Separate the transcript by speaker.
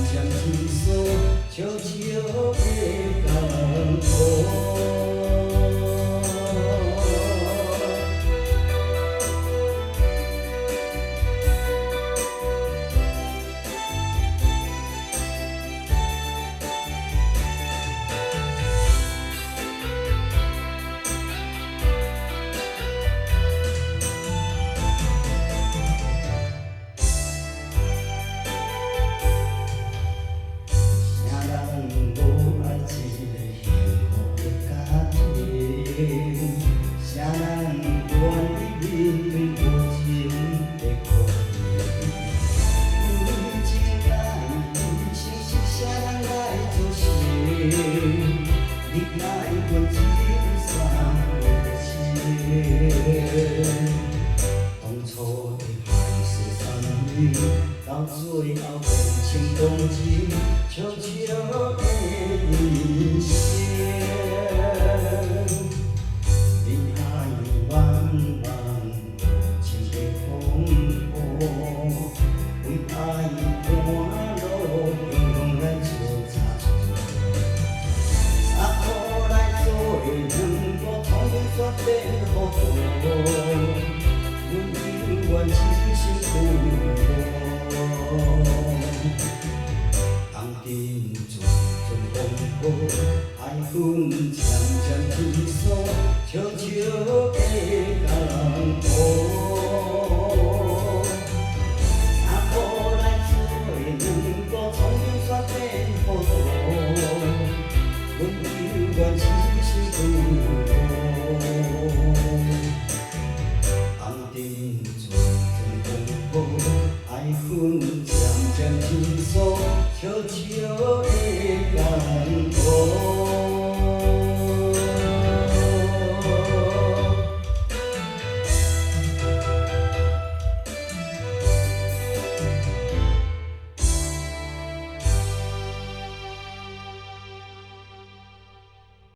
Speaker 1: 잠시 속 저 지역의 강포到最后变成冬季，就只有一线。人海茫茫，情的风波，为爱半路用来做插曲。三苦来做两个，通煞变好多。阮永远真心苦。当天阵阵风波，爱恨渐渐天锁，悄悄的江湖。三苦来做两个，从今煞变好多。阮永远真心苦。当天阵阵风波，爱恨渐渐天锁，悄悄。